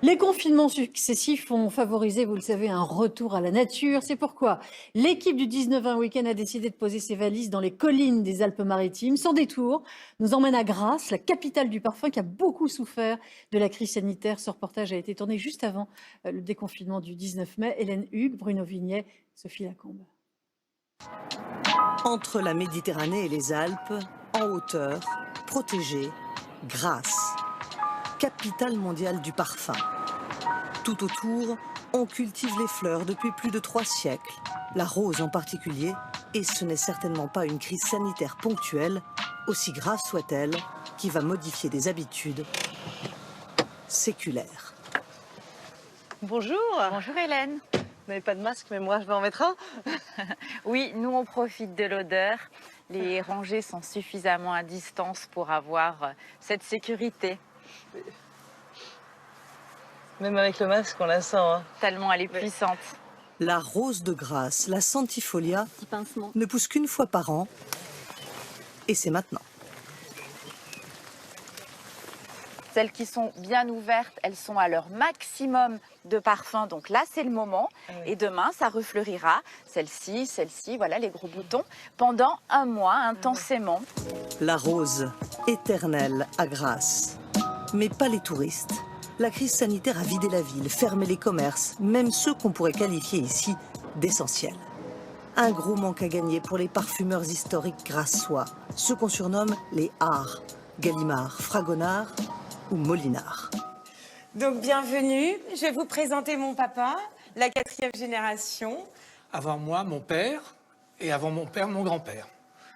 Les confinements successifs ont favorisé, vous le savez, un retour à la nature. C'est pourquoi l'équipe du 19-20 Week-end a décidé de poser ses valises dans les collines des Alpes-Maritimes. Sans détour, nous emmène à Grasse, la capitale du parfum qui a beaucoup souffert de la crise sanitaire. Ce reportage a été tourné juste avant le déconfinement du 19 mai. Hélène Hugues, Bruno Vignet, Sophie Lacombe. Entre la Méditerranée et les Alpes, en hauteur, protégée, Grasse, capitale mondiale du parfum. Tout autour, on cultive les fleurs depuis plus de 3 siècles, la rose en particulier, et ce n'est certainement pas une crise sanitaire ponctuelle, aussi grave soit-elle, qui va modifier des habitudes séculaires. Bonjour. Bonjour Hélène. Vous n'avez pas de masque, mais moi je vais en mettre un. Oui, nous on profite de l'odeur. Les rangées sont suffisamment à distance pour avoir cette sécurité. Même avec le masque, on la sent. Hein. Tellement elle est puissante. La rose de Grasse, la centifolia, ne pousse qu'une fois par an, et c'est maintenant. Celles qui sont bien ouvertes, elles sont à leur maximum de parfum. Donc là, c'est le moment. Et demain, ça refleurira. Celle-ci, voilà les gros boutons, pendant un mois intensément. La rose, éternelle à Grasse. Mais pas les touristes. La crise sanitaire a vidé la ville, fermé les commerces, même ceux qu'on pourrait qualifier ici d'essentiels. Un gros manque à gagner pour les parfumeurs historiques grassois, ceux qu'on surnomme les Arts, Gallimard, Fragonard ou Molinard. Donc bienvenue, je vais vous présenter mon papa, la 4e génération. Avant moi, mon père, et avant mon père, mon grand-père.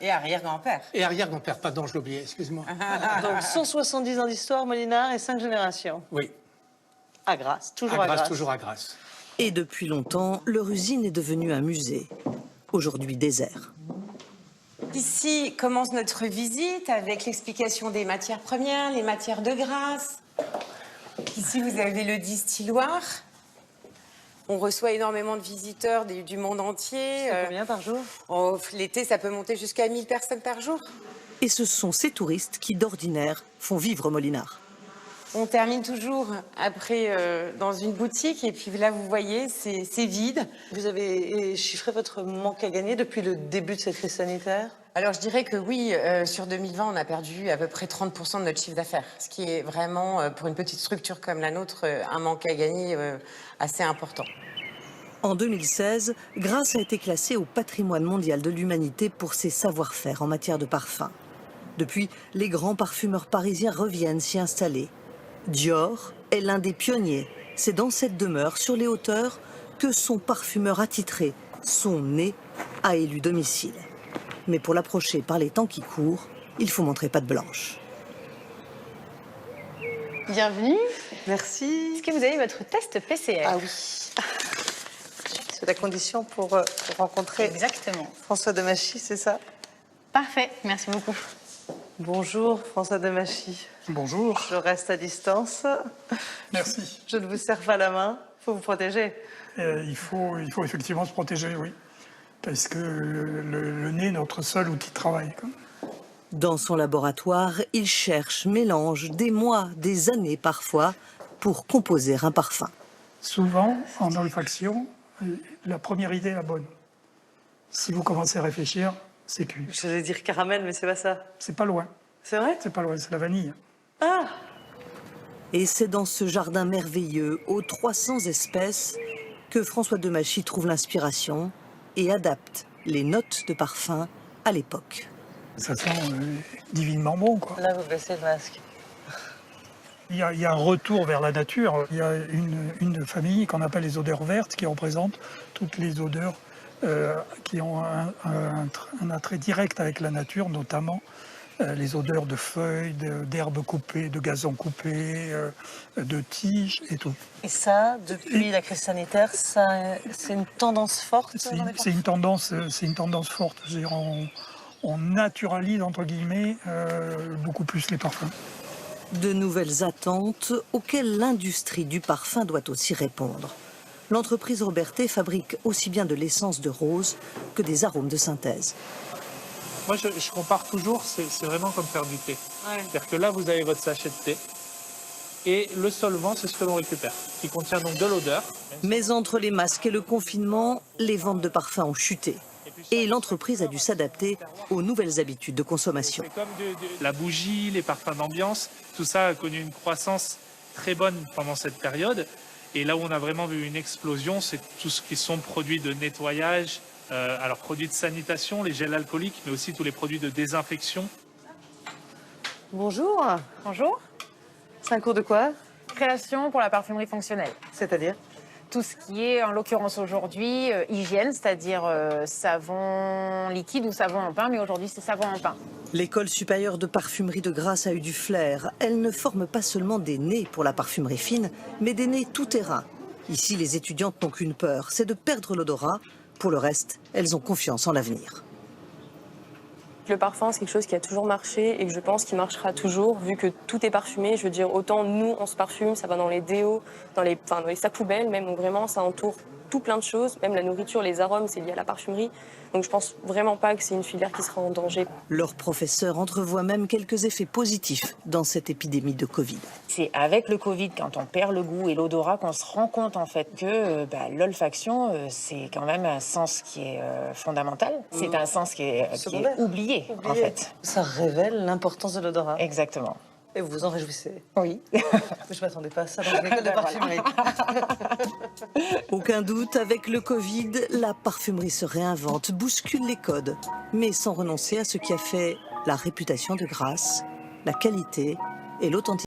Et arrière-grand-père. Et arrière-grand-père, pardon, je l'ai oublié, excuse-moi. Donc 170 ans d'histoire, Molinard, et 5 générations. Oui, À Grasse, toujours à Grasse. toujours à Grasse. Et depuis longtemps, leur usine est devenue un musée, aujourd'hui désert. Ici commence notre visite avec l'explication des matières premières, les matières de Grasse. Ici, vous avez le distilloir. On reçoit énormément de visiteurs du monde entier. Combien par jour? L'été, ça peut monter jusqu'à 1000 personnes par jour. Et ce sont ces touristes qui, d'ordinaire, font vivre Molinard. On termine toujours après dans une boutique et puis là, vous voyez, c'est vide. Vous avez chiffré votre manque à gagner depuis le début de cette crise sanitaire? Alors, je dirais que oui, sur 2020, on a perdu à peu près 30% de notre chiffre d'affaires, ce qui est vraiment, pour une petite structure comme la nôtre, un manque à gagner assez important. En 2016, Grasse a été classée au patrimoine mondial de l'humanité pour ses savoir-faire en matière de parfum. Depuis, les grands parfumeurs parisiens reviennent s'y installer. Dior est l'un des pionniers. C'est dans cette demeure, sur les hauteurs, que son parfumeur attitré, son nez, a élu domicile. Mais pour l'approcher par les temps qui courent, il faut montrer patte blanche. Bienvenue. Merci. Est-ce que vous avez votre test PCR? Ah oui. C'est la condition pour rencontrer Exactement. François Demachy, c'est ça? Parfait, merci beaucoup. Bonjour François Demachy. Bonjour, Je reste à distance. merci. Je ne vous serre pas la main. Il faut vous protéger. Il faut effectivement se protéger, oui. Parce que le nez est notre seul outil de travail. Dans son laboratoire, il cherche, mélange des mois, des années parfois, pour composer un parfum. Souvent, en olfaction, la première idée est la bonne. Si vous commencez à réfléchir, c'est cuit. Je vais dire caramel, mais c'est pas ça. C'est pas loin. C'est vrai? C'est pas loin, c'est la vanille. Ah! Et c'est dans ce jardin merveilleux, aux 300 espèces, que François Demachy trouve l'inspiration et adapte les notes de parfum à l'époque. Ça sent divinement bon, quoi. Là, vous baissez le masque. Il y a un retour vers la nature. Il y a une famille qu'on appelle les odeurs vertes qui représente toutes les odeurs qui ont un attrait direct avec la nature, notamment les odeurs de feuilles, d'herbes coupées, de gazon coupé, de tiges et tout. Et ça, depuis la crise sanitaire, c'est une tendance forte? C'est une tendance forte. Je veux dire, on naturalise, entre guillemets, beaucoup plus les parfums. De nouvelles attentes auxquelles l'industrie du parfum doit aussi répondre. L'entreprise Robertet fabrique aussi bien de l'essence de rose que des arômes de synthèse. Moi, je compare toujours, c'est vraiment comme faire du thé. Ouais. C'est-à-dire que là, vous avez votre sachet de thé. Et le solvant, c'est ce que l'on récupère, qui contient donc de l'odeur. Mais entre les masques et le confinement, les ventes de parfums ont chuté. Et l'entreprise a dû s'adapter aux nouvelles habitudes de consommation. C'est comme la bougie, les parfums d'ambiance, tout ça a connu une croissance très bonne pendant cette période. Et là où on a vraiment vu une explosion, c'est tout ce qui sont produits de nettoyage, alors produits de sanitation, les gels alcooliques, mais aussi tous les produits de désinfection. Bonjour. Bonjour. C'est un cours de quoi? Création pour la parfumerie fonctionnelle. C'est-à-dire? Tout ce qui est, en l'occurrence aujourd'hui, hygiène, c'est-à-dire savon liquide ou savon en pain, mais aujourd'hui c'est savon en pain. L'École supérieure de parfumerie de Grasse a eu du flair. Elle ne forme pas seulement des nez pour la parfumerie fine, mais des nez tout-terrain. Ici, les étudiantes n'ont qu'une peur, c'est de perdre l'odorat. Pour le reste, elles ont confiance en l'avenir. Le parfum, c'est quelque chose qui a toujours marché et que je pense qu'il marchera toujours, vu que tout est parfumé. Je veux dire, autant nous, on se parfume, ça va dans les déos, dans les sacs poubelles, même, où vraiment, ça entoure tout plein de choses. Même la nourriture, les arômes, c'est lié à la parfumerie. Donc je pense vraiment pas que c'est une filière qui sera en danger. Leur professeur entrevoit même quelques effets positifs dans cette épidémie de Covid. C'est avec le Covid, quand on perd le goût et l'odorat, qu'on se rend compte en fait que l'olfaction, c'est quand même un sens qui est fondamental. C'est un sens qui est oublié en fait. Ça révèle l'importance de l'odorat. Exactement. Et vous vous en réjouissez? Oui. Je ne m'attendais pas à ça dans une école de parfumerie. Aucun doute, avec le Covid, la parfumerie se réinvente, bouscule les codes, mais sans renoncer à ce qui a fait la réputation de Grasse, la qualité et l'authenticité.